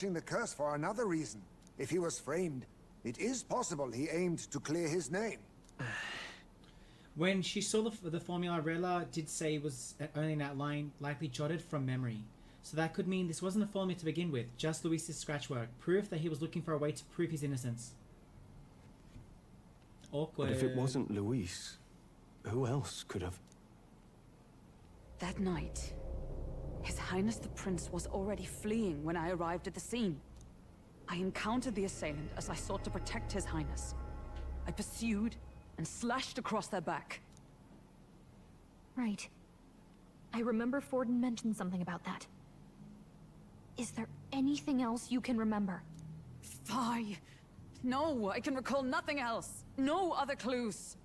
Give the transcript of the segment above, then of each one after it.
The curse for another reason. If he was framed, it is possible he aimed to clear his name. When she saw the formula, Rella did say it was only an outline, likely jotted from memory. So that could mean this wasn't a formula to begin with, just Luis's scratchwork, proof that he was looking for a way to prove his innocence. Awkward. But if it wasn't Luis, who else could have? That night, His Highness the Prince was already fleeing when I arrived at the scene. I encountered the assailant as I sought to protect His Highness. I pursued and slashed across their back. Right. I remember Forden mentioned something about that. Is there anything else you can remember? Fie! No, I can recall nothing else. No other clues.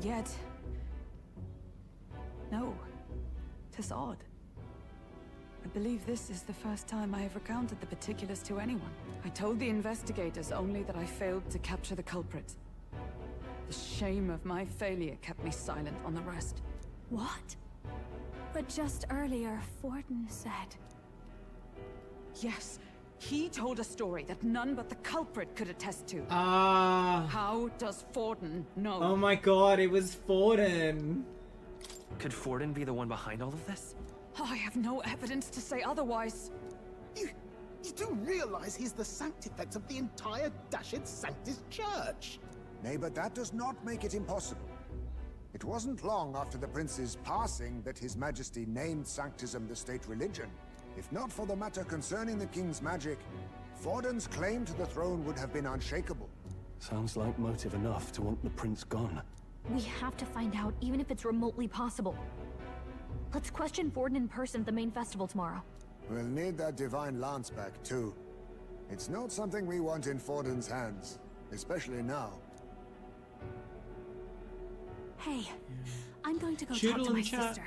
Yet... no. 'Tis odd. I believe this is the first time I have recounted the particulars to anyone. I told the investigators only that I failed to capture the culprit. The shame of my failure kept me silent on the rest. What? But just earlier, Forden said... Yes, he told a story that none but the culprit could attest to. How does Forden know? Oh my god, it was Forden. Could Forden be the one behind all of this? I have no evidence to say otherwise. You do realize he's the sanctifex of the entire Dashed Sanctus Church? Nay, but that does not make it impossible. It wasn't long after the prince's passing that His Majesty named Sanctism the state religion. If not for the matter concerning the king's magic, Forden's claim to the throne would have been unshakable. Sounds like motive enough to want the prince gone. We have to find out, even if it's remotely possible. Let's question Forden in person at the main festival tomorrow. We'll need that divine lance back, too. It's not something we want in Forden's hands, especially now. Hey, I'm going to go talk to my sister.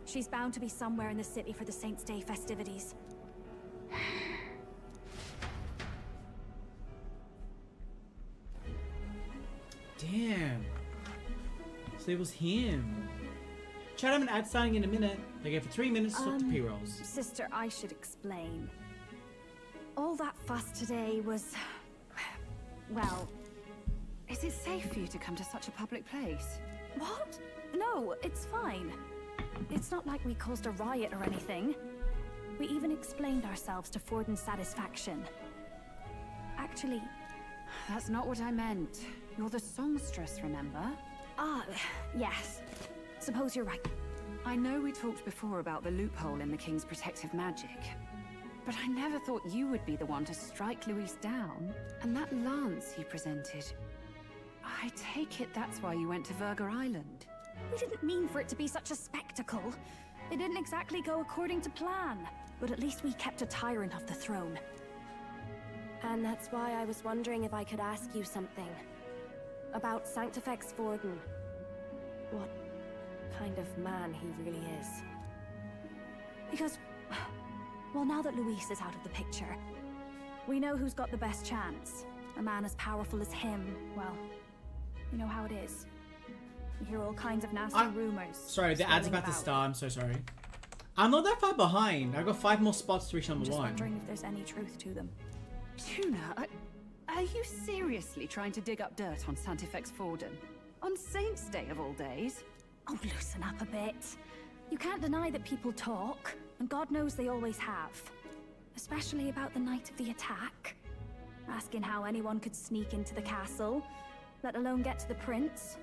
She's bound to be somewhere in the city for the Saints' Day festivities. Damn. So it was him. Chat him an ad signing in a minute. They go for 3 minutes to talk to P-rolls. Sister, I should explain. All that fuss today was... well... Is it safe for you to come to such a public place? What? No, it's fine. It's not like we caused a riot or anything. We even explained ourselves to Forden's satisfaction. Actually... That's not what I meant. You're the songstress, remember? Ah, yes. Suppose you're right. I know we talked before about the loophole in the king's protective magic. But I never thought you would be the one to strike Luis down. And that lance you presented... I take it that's why you went to Virga Island. We didn't mean for it to be such a spectacle. It didn't exactly go according to plan. But at least we kept a tyrant off the throne. And that's why I was wondering if I could ask you something. About Sanctifex Forden. What kind of man he really is. Because... well, now that Luis is out of the picture, we know who's got the best chance. A man as powerful as him, well... you know how it is. You hear all kinds of nasty rumors. Sorry, the ad's about to start. I'm so sorry. I'm not that far behind. I've got 5 more spots to reach number 1. Just wondering if there's any truth to them. Tuna, are you seriously trying to dig up dirt on Sanctifex Forden? On Saints' Day of all days? Oh, loosen up a bit. You can't deny that people talk, and God knows they always have. Especially about the night of the attack. Asking how anyone could sneak into the castle, let alone get to the prince.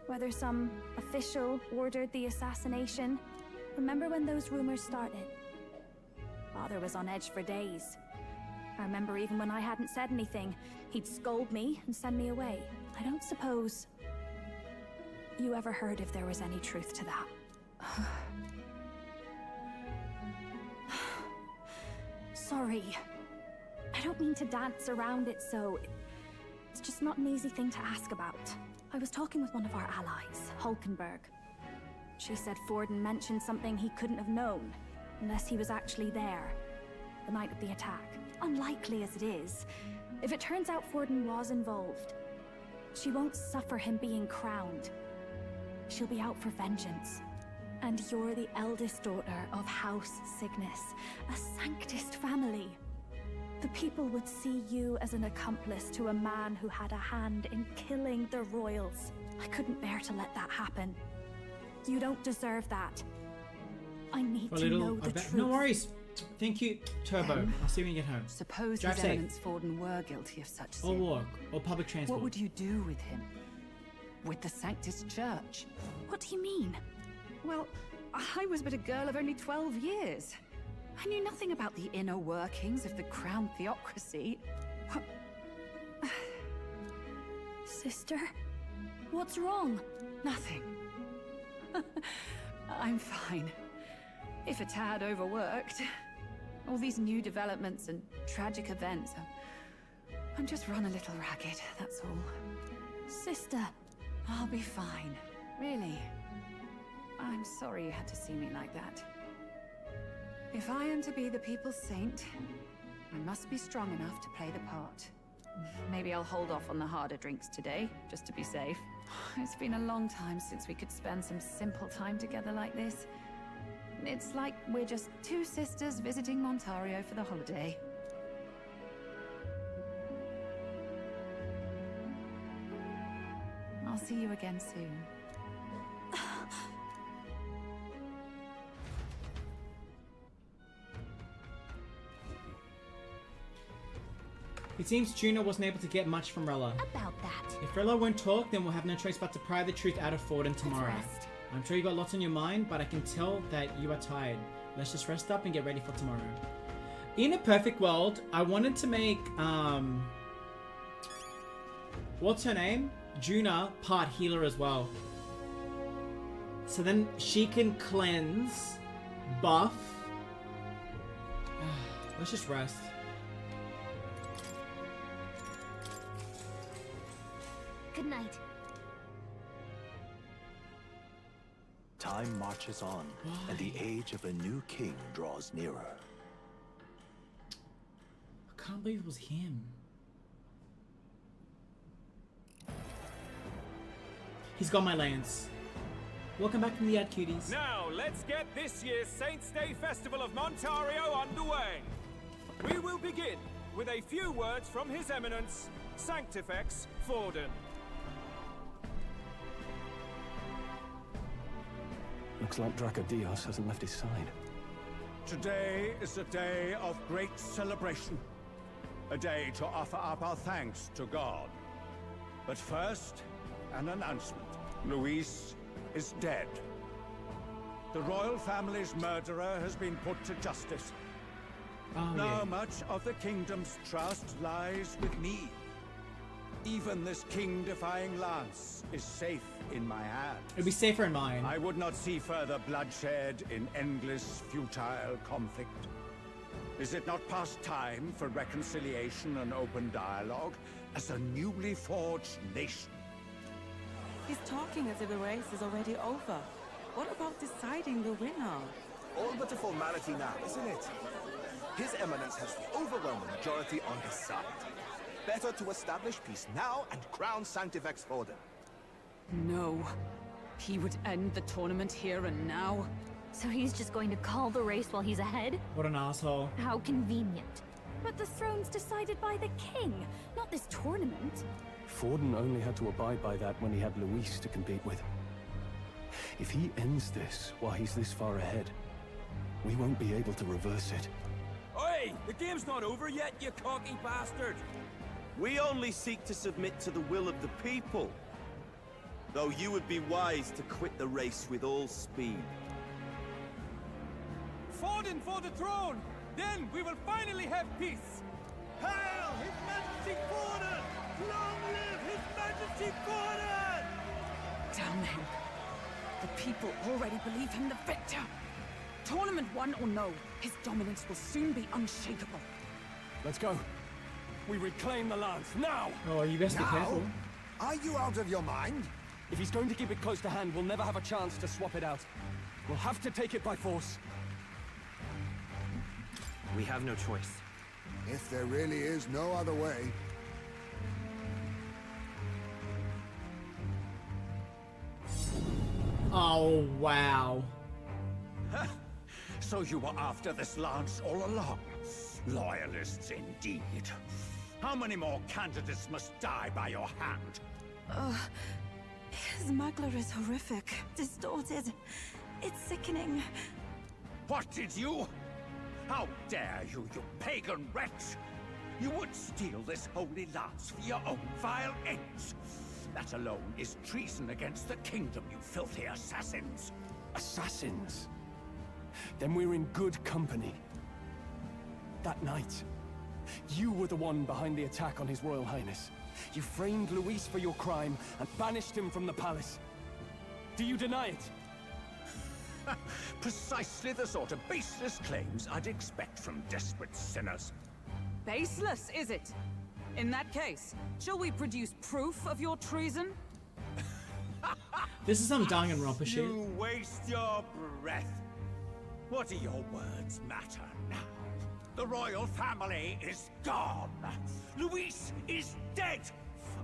Whether some official ordered the assassination. Remember when those rumors started? Father was on edge for days. I remember even when I hadn't said anything, he'd scold me and send me away. I don't suppose you ever heard if there was any truth to that. Sorry. I don't mean to dance around it so... it's just not an easy thing to ask about. I was talking with one of our allies, Hulkenberg. She said Forden mentioned something he couldn't have known, unless he was actually there, the night of the attack. Unlikely as it is, if it turns out Forden was involved, she won't suffer him being crowned. She'll be out for vengeance. And you're the eldest daughter of House Cygnus, a Sanctist family. The people would see you as an accomplice to a man who had a hand in killing the royals. I couldn't bear to let that happen. You don't deserve that. I need to know the truth. No worries. Thank you, Turbo. I'll see you when you get home. Suppose Drive His safe. Eminence Forden were guilty of such Or sin. walk, or public transport. What would you do with him? With the Sanctist Church? What do you mean? Well, I was but a girl of only 12 years. I knew nothing about the inner workings of the crown theocracy. Sister? What's wrong? Nothing. I'm fine. If a tad overworked. All these new developments and tragic events. I'm just run a little ragged, that's all. Sister. I'll be fine. Really. I'm sorry you had to see me like that. If I am to be the people's saint, I must be strong enough to play the part. Maybe I'll hold off on the harder drinks today, just to be safe. It's been a long time since we could spend some simple time together like this. It's like we're just two sisters visiting Montario for the holiday. I'll see you again soon. It seems Juno wasn't able to get much from Rella. About that. If Rella won't talk, then we'll have no choice but to pry the truth out of Forden tomorrow. rest. I'm sure you got lots on your mind, but I can tell that you are tired. Let's just rest up and get ready for tomorrow. In a perfect world, I wanted to make, what's her name? Juna part healer as well. So then she can cleanse, buff. Let's just rest. Good night. Time marches on, and the age of a new king draws nearer. I can't believe it was him. He's got my lance. Welcome back from the ad, cuties. Now, let's get this year's Saints' Day Festival of Montario underway. We will begin with a few words from His Eminence, Sanctifex Forden. Looks like Dracodios hasn't left his side. Today is a day of great celebration. A day to offer up our thanks to God. But first, an announcement. Luis is dead. The royal family's murderer has been put to justice. Oh, Now yeah. much of the kingdom's trust lies with me. Even this king-defying lance is safe in my hands. It'd be safer in mine. I would not see further bloodshed in endless, futile conflict. Is it not past time for reconciliation and open dialogue as a newly forged nation? He's talking as if the race is already over. What about deciding the winner? All but a formality now, isn't it? His Eminence has the overwhelming majority on his side. Better to establish peace now and crown Sanctifex Forden. No. He would end the tournament here and now. So he's just going to call the race while he's ahead? What an asshole. How convenient. But the throne's decided by the king, not this tournament. Forden only had to abide by that when he had Luis to compete with. If he ends this while he's this far ahead, we won't be able to reverse it. Oi! The game's not over yet, you cocky bastard! We only seek to submit to the will of the people. Though you would be wise to quit the race with all speed. Forden for the throne! Then we will finally have peace! Hail His Majesty Forden! Long live His Majesty Forden! Damn him. The people already believe him the victor. Tournament won or no, his dominance will soon be unshakable. Let's go. We reclaim the lance, now! Oh, you best be Now? careful. Are you out of your mind? If he's going to keep it close to hand, we'll never have a chance to swap it out. We'll have to take it by force. We have no choice. If there really is no other way. Oh, wow. So you were after this lance all along? Loyalists indeed. How many more candidates must die by your hand? His smuggler is horrific, distorted. It's sickening. What did you? How dare you, you pagan wretch! You would steal this holy lance for your own vile ends. That alone is treason against the kingdom, you filthy assassins. Assassins? Then we're in good company. That night, you were the one behind the attack on His Royal Highness. You framed Luis for your crime and banished him from the palace. Do you deny it? Precisely the sort of baseless claims I'd expect from desperate sinners. Baseless, is it? In that case, shall we produce proof of your treason? This is some Danganronpa shit. You waste your breath. What do your words matter now? The royal family is gone. Luis is dead.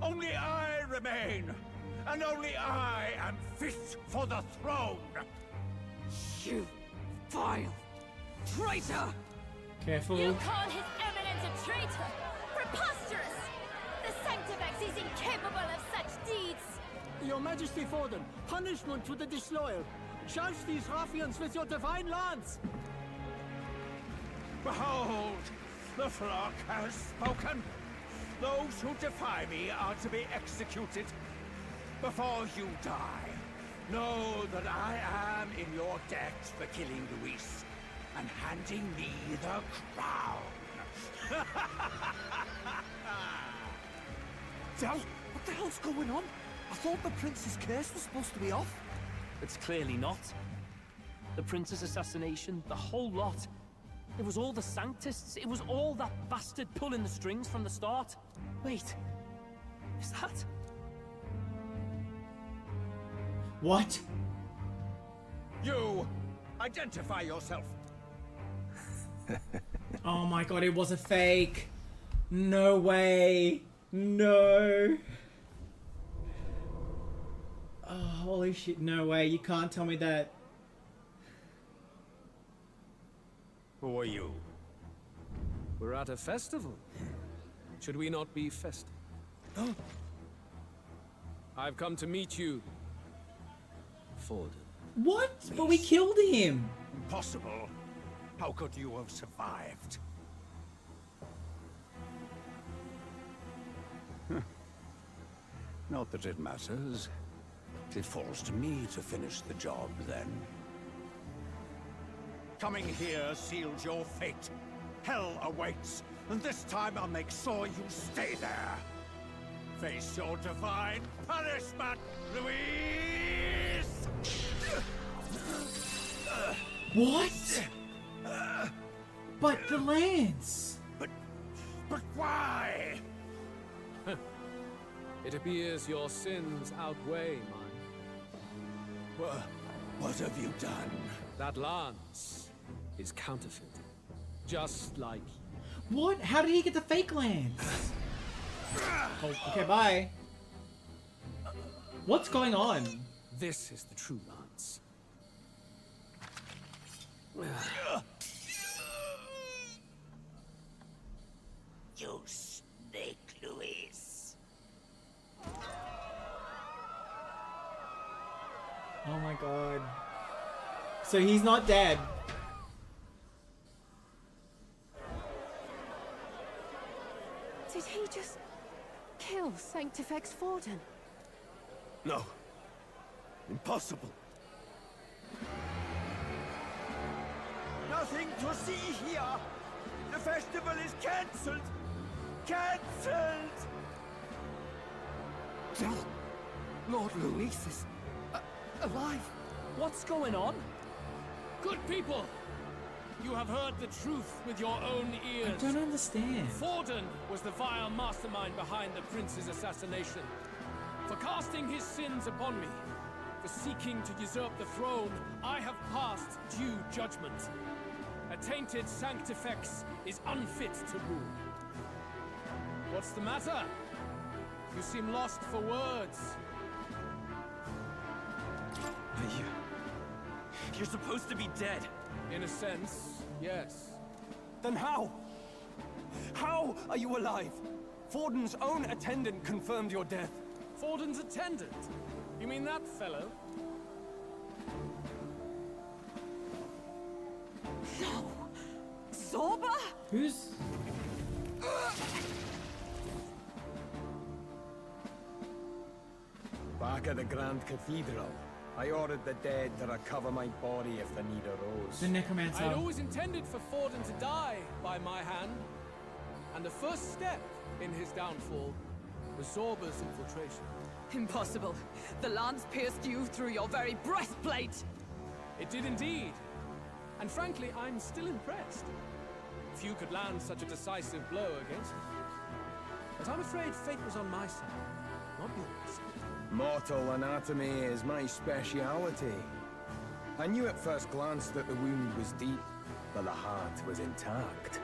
Only I remain. And only I am fit for the throne. You vile traitor! Careful. You call His Eminence a traitor? Preposterous! The Sanctifex is incapable of such deeds! Your Majesty Forden, punishment to the disloyal. Judge these ruffians with your divine lance! Behold, the flock has spoken. Those who defy me are to be executed. Before you die, know that I am in your debt for killing Luis and handing me the crown. Del, what the hell's going on? I thought the prince's curse was supposed to be off. It's clearly not. The prince's assassination, the whole lot. It was all the Sanctists. It was all that bastard pulling the strings from the start. Wait, is that? What? You, identify yourself. Oh my god, it was a fake. No way. No. Oh, holy shit, no way. You can't tell me that. Who are you? We're at a festival. Should we not be festive? I've come to meet you, Forden. What? But we killed him. Impossible. How could you have survived? Not that it matters. It falls to me to finish the job, then. Coming here sealed your fate. Hell awaits, and this time I'll make sure you stay there. Face your divine punishment, Luis! What? But the lance! But why? It appears your sins outweigh mine. What have you done? That lance is counterfeit. Just like you. What? How did he get the fake lance? Oh, okay, bye. What's going on? This is the true lance. You snake, Luis. Oh my god. So he's not dead. Did he just kill Sanctifex Forden? No. Impossible. Nothing to see here. The festival is cancelled. Cancelled. Del, Lord Luis is alive. What's going on? Good people! You have heard the truth with your own ears. I don't understand. Forden was the vile mastermind behind the prince's assassination. For casting his sins upon me, for seeking to usurp the throne, I have passed due judgment. A tainted Sanctifex is unfit to rule. What's the matter? You seem lost for words. You're supposed to be dead. In a sense, yes. Then how? How are you alive? Forden's own attendant confirmed your death. Forden's attendant? You mean that fellow? No! Zorba? Who's... Back at the Grand Cathedral, I ordered the dead to recover my body if the need arose. The necromancer. I'd always intended for Forden to die by my hand. And the first step in his downfall was Zorba's infiltration. Impossible. The lance pierced you through your very breastplate! It did indeed. And frankly, I'm still impressed. Few could land such a decisive blow against me. But I'm afraid fate was on my side, not yours. Mortal anatomy is my speciality. I knew at first glance that the wound was deep, but the heart was intact.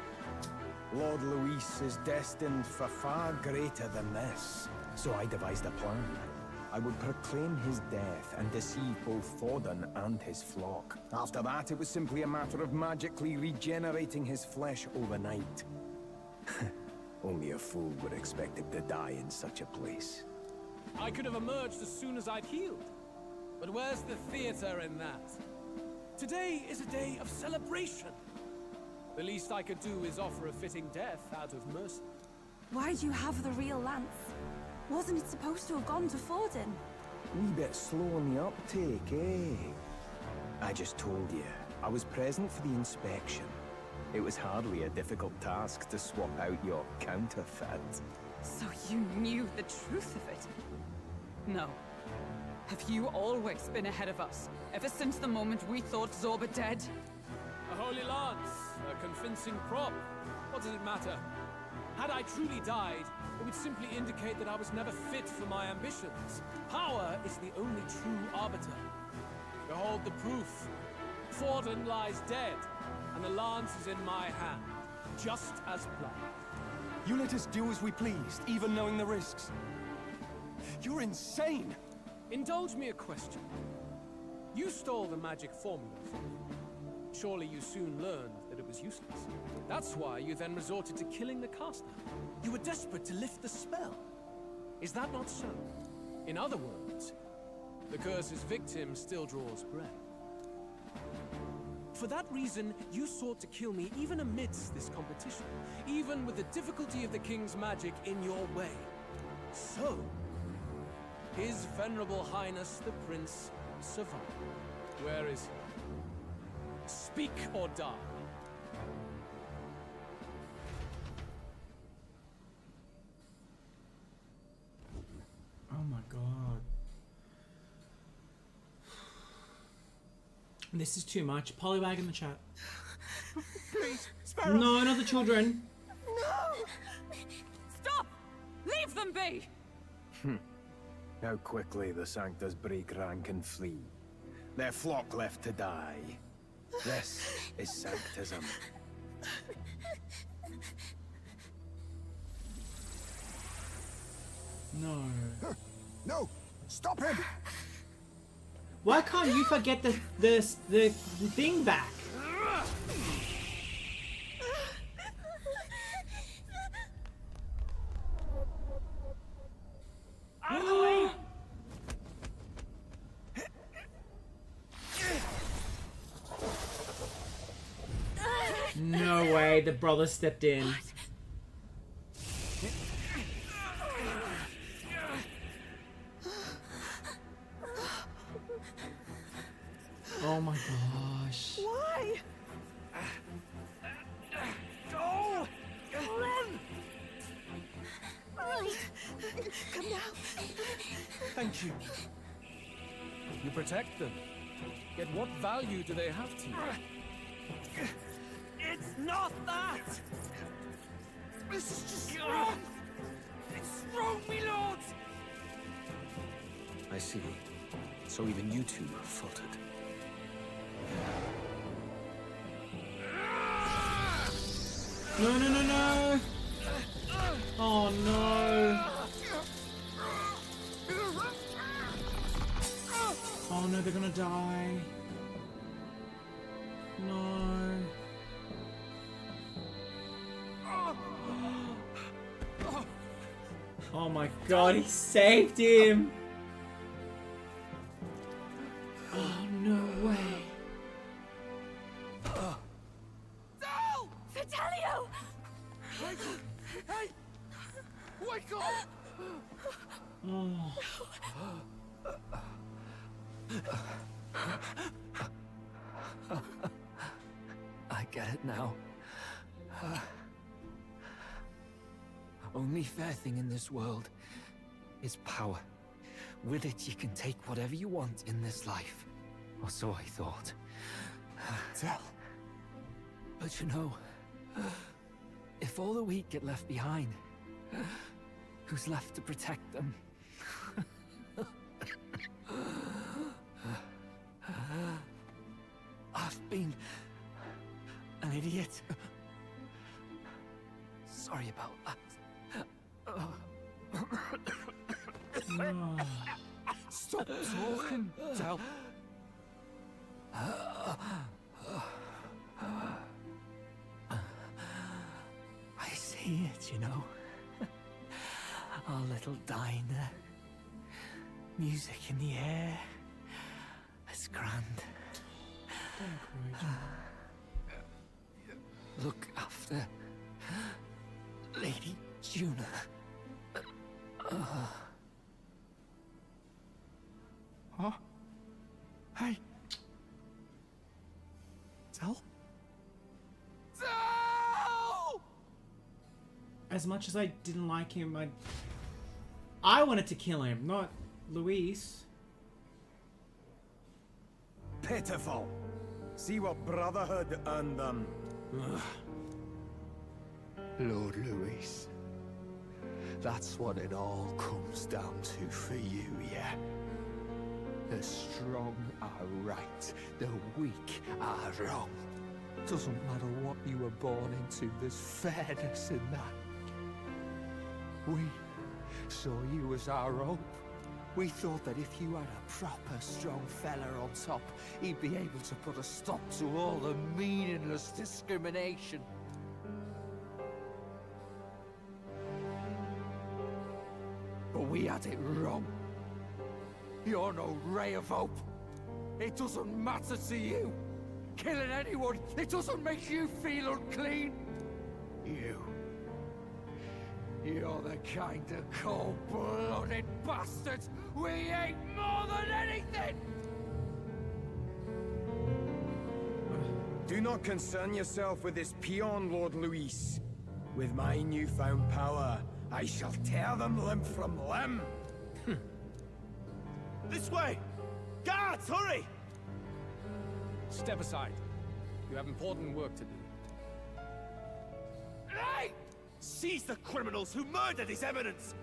Lord Luis is destined for far greater than this, so I devised a plan. I would proclaim his death and deceive both Forden and his flock. After that, it was simply a matter of magically regenerating his flesh overnight. Only a fool would expect him to die in such a place. I could have emerged as soon as I'd healed. But where's the theater in that? Today is a day of celebration. The least I could do is offer a fitting death out of mercy. Why do you have the real lance? Wasn't it supposed to have gone to Forden? Wee bit slow on the uptake, eh? I just told you, I was present for the inspection. It was hardly a difficult task to swap out your counterfeit. So you knew the truth of it? No. Have you always been ahead of us? Ever since the moment we thought Zorba dead? A holy lance, a convincing prop. What does it matter? Had I truly died, it would simply indicate that I was never fit for my ambitions. Power is the only true arbiter. Behold the proof. Forden lies dead, and the lance is in my hand, just as planned. You let us do as we pleased, even knowing the risks. You're insane! Indulge me a question. You stole the magic formula from me. Surely you soon learned that it was useless. That's why you then resorted to killing the caster. You were desperate to lift the spell. Is that not so? In other words, the curse's victim still draws breath. For that reason, you sought to kill me even amidst this competition, even with the difficulty of the king's magic in your way. So, His Venerable Highness the Prince survived. Where is he? Speak or die. Oh my god. This is too much. Polywag in the chat. Please, Sparrow. No, not the children. No! Stop! Leave them be! How quickly the Sanctus break rank and flee. Their flock left to die. This is Sanctism. No. No! Stop him! Why can't you forget the thing back? Out of the way! No way, the brother stepped in. Oh my gosh. Why? Go! Run! Come now. Thank you. You protect them. Yet what value do they have to you? It's not that! This is just wrong! It's wrong, my lord! I see. So even you two have faltered. No, no, no, no! Oh no! Oh no, they're gonna die. No. Oh my god, he saved him! Oh, no way. No! Fidelio! Hey! Wake up! Oh. I get it now. Only fair thing in this world is power. With it, you can take whatever you want in this life. Or so I thought. Tell. But you know, if all the weak get left behind, who's left to protect them? I've been an idiot. Sorry about that. Stop talking, Del. I see it, you know. Our little diner. Music in the air. It's grand. Look after Lady Juna. Huh? Hey. Del? Del! As much as I didn't like him, I wanted to kill him, not Luis. Pitiful. See what Brotherhood earned them. Lord Luis. That's what it all comes down to for you, yeah? The strong are right, the weak are wrong. Doesn't matter what you were born into, there's fairness in that. We saw you as our hope. We thought that if you had a proper strong fella on top, he'd be able to put a stop to all the meaningless discrimination. But we had it wrong. You're no ray of hope. It doesn't matter to you. Killing anyone, it doesn't make you feel unclean. You're the kind of cold-blooded bastards we hate more than anything! Do not concern yourself with this peon, Lord Luis. With my newfound power, I shall tear them limb from limb. This way! Guards, hurry! Step aside. You have important work to do. Hey! Seize the criminals who murdered His Eminence!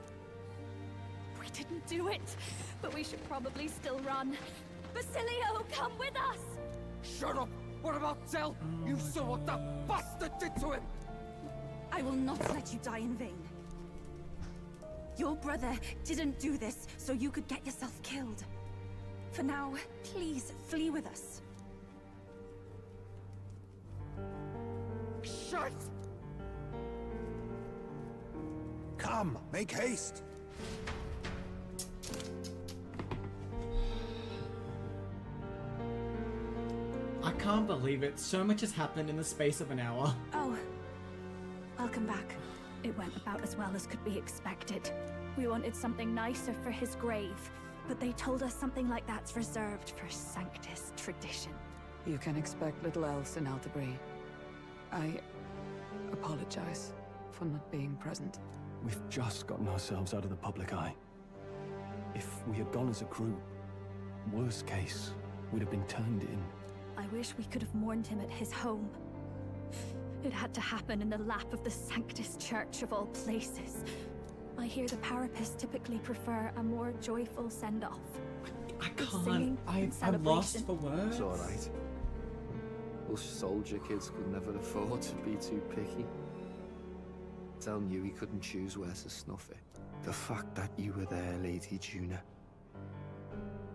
We didn't do it, but we should probably still run. Basilio, come with us! Shut up! What about Del? You saw what that bastard did to him! I will not let you die in vain. Your brother didn't do this so you could get yourself killed. For now, please flee with us. Shut! Come, make haste. I can't believe it. So much has happened in the space of an hour. Oh, welcome back. It went about as well as could be expected. We wanted something nicer for his grave, but they told us something like that's reserved for Sanctus tradition. You can expect little else in Altabri. I apologize for not being present. We've just gotten ourselves out of the public eye. If we had gone as a group, worst case, we'd have been turned in. I wish we could have mourned him at his home. It had to happen in the lap of the Sanctus Church of all places. I hear the Parapists typically prefer a more joyful send-off. I can't. I'm lost for words. It's alright. Us soldier kids could never afford to be too picky. Del knew he couldn't choose where to snuff it. The fact that you were there, Lady Juna,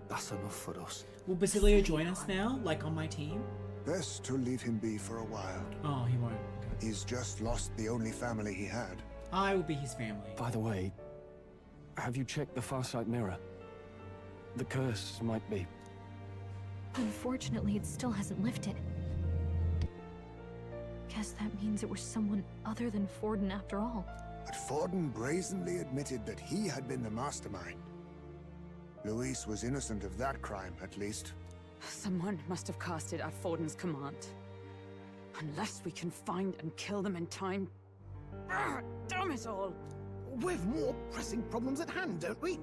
that's enough for us. Will Basilio join us now, like on my team? Best to leave him be for a while. Oh, he won't. He's just lost the only family he had. I will be his family. By the way, have you checked the Farsight mirror? The curse might be... Unfortunately, it still hasn't lifted. Guess that means it was someone other than Forden after all. But Forden brazenly admitted that he had been the mastermind. Luis was innocent of that crime, at least. Someone must have cast it at Forden's command. Unless we can find and kill them in time... damn it all! We've more pressing problems at hand, don't we?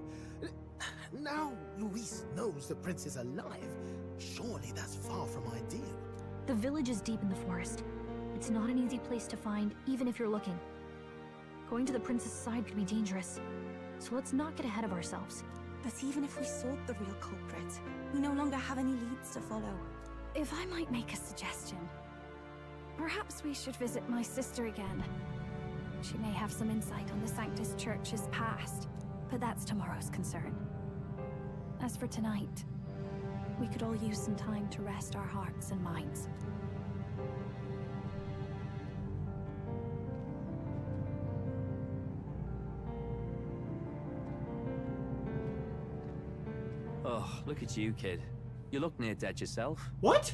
Now Luis knows the prince is alive. Surely that's far from ideal. The village is deep in the forest. It's not an easy place to find, even if you're looking. Going to the prince's side could be dangerous. So let's not get ahead of ourselves. But even if we sought the real culprit, we no longer have any leads to follow. If I might make a suggestion, perhaps we should visit my sister again. She may have some insight on the Sanctus Church's past, but that's tomorrow's concern. As for tonight, we could all use some time to rest our hearts and minds. Oh, look at you, kid. You look near dead yourself. What?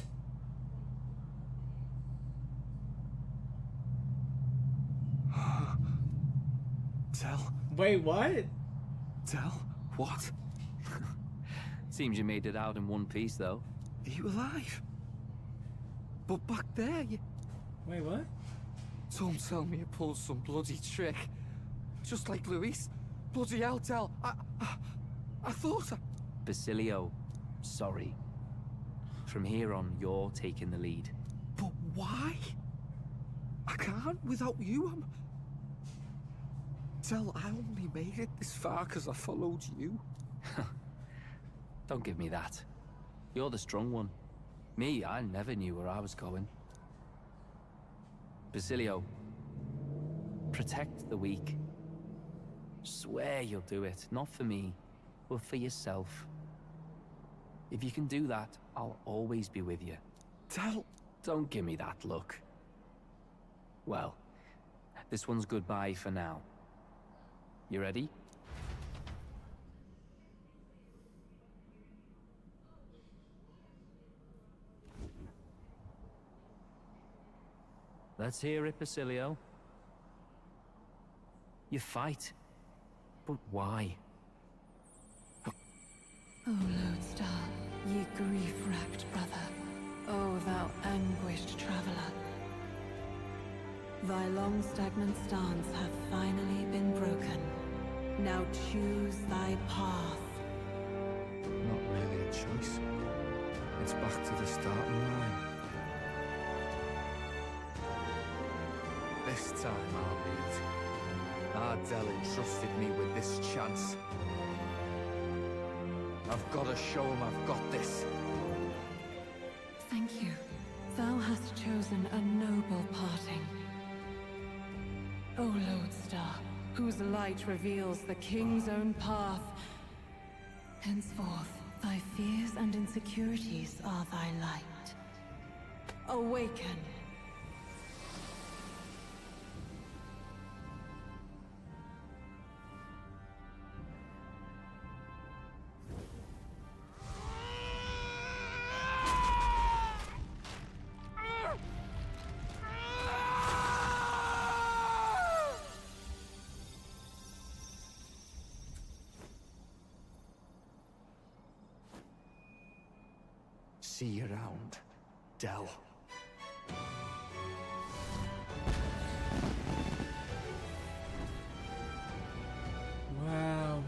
Tell. Wait, what? Tell? What? Seems you made it out in one piece, though. Are you alive? But back there, you... Wait, what? Don't tell me you pulled some bloody trick. Just like Luis. Bloody hell, Del. I thought I... Basilio, sorry. From here on, you're taking the lead. But why? I can't without you. Del, I only made it this far because I followed you. Don't give me that. You're the strong one. Me, I never knew where I was going. Basilio, protect the weak. Swear you'll do it, not for me, but for yourself. If you can do that, I'll always be with you. Don't give me that look. Well, this one's goodbye for now. You ready? Let's hear it, Basilio. You fight, but why? O Lodestar, ye grief-racked brother, O thou anguished traveler. Thy long stagnant stance hath finally been broken. Now choose thy path. Not really a choice. It's back to the starting line. This time I'll lead. Ardell entrusted me with this chance. I've got to show him I've got this. Thank you. Thou hast chosen a noble parting. O Lodestar, whose light reveals the king's own path. Henceforth, thy fears and insecurities are thy light. Awaken. See you around, Del. Wow.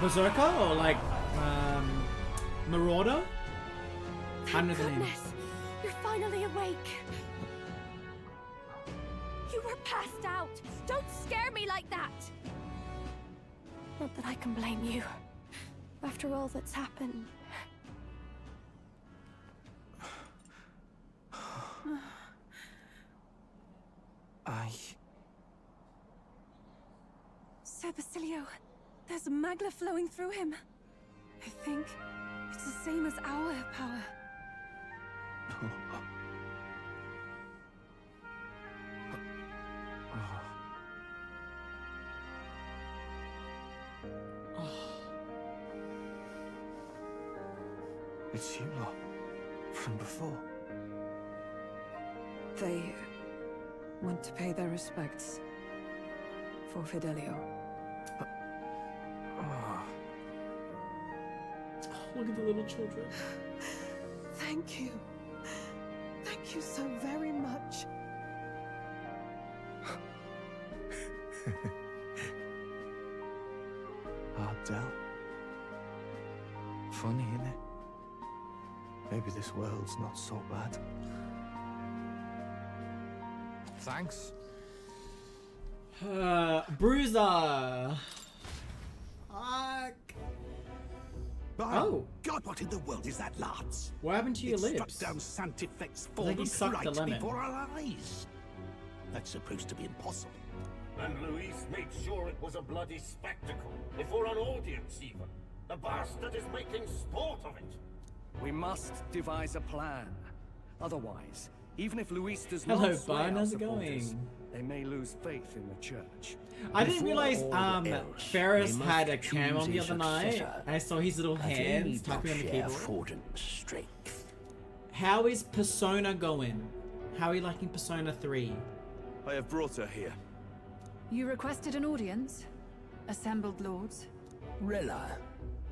Berserker or like Marauder? I don't know the name. Goodness, you're finally awake. You were passed out. Don't scare me like that. Not that I can blame you. After all that's happened. Basilio. There's magla flowing through him. I think it's the same as our power. It's you lot from before. They went to pay their respects for Fidelio. Look at the little children. Thank you. Thank you so very much. Ardell. Funny, innit? Maybe this world's not so bad. Thanks. Bruiser. Oh God, what in the world is that, lads? What happened to your lips? Struck down Santifex Like he Forden sucked the right lemon. before our eyes. That's supposed to be impossible. And Luis made sure it was a bloody spectacle, before an audience even. The bastard is making sport of it. We must devise a plan. Otherwise, even if Luis does Hello, not slay Bun, our how's it supporters, going? they may lose faith in the church. I didn't realize Ferris had a cam on the other night. I saw his little hands typing on the keyboard. How is Persona going? How are you liking Persona 3? I have brought her here. You requested an audience? Assembled lords? Rella,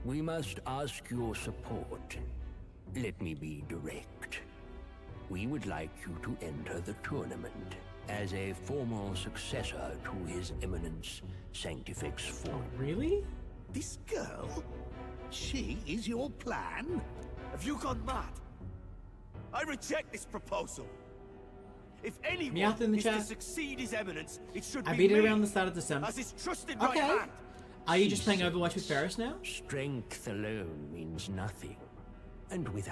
we must ask your support. Let me be direct. We would like you to enter the tournament as a formal successor to His Eminence Sanctifex Forden. Really? This girl? She is your plan? Have you gone mad? I reject this proposal. If anyone Meowth in the is chat. to succeed His Eminence, it should I be beat it me, around the start of December. as his trusted Okay. right hand. Are you just playing Overwatch with Ferris now? Strength alone means nothing. And with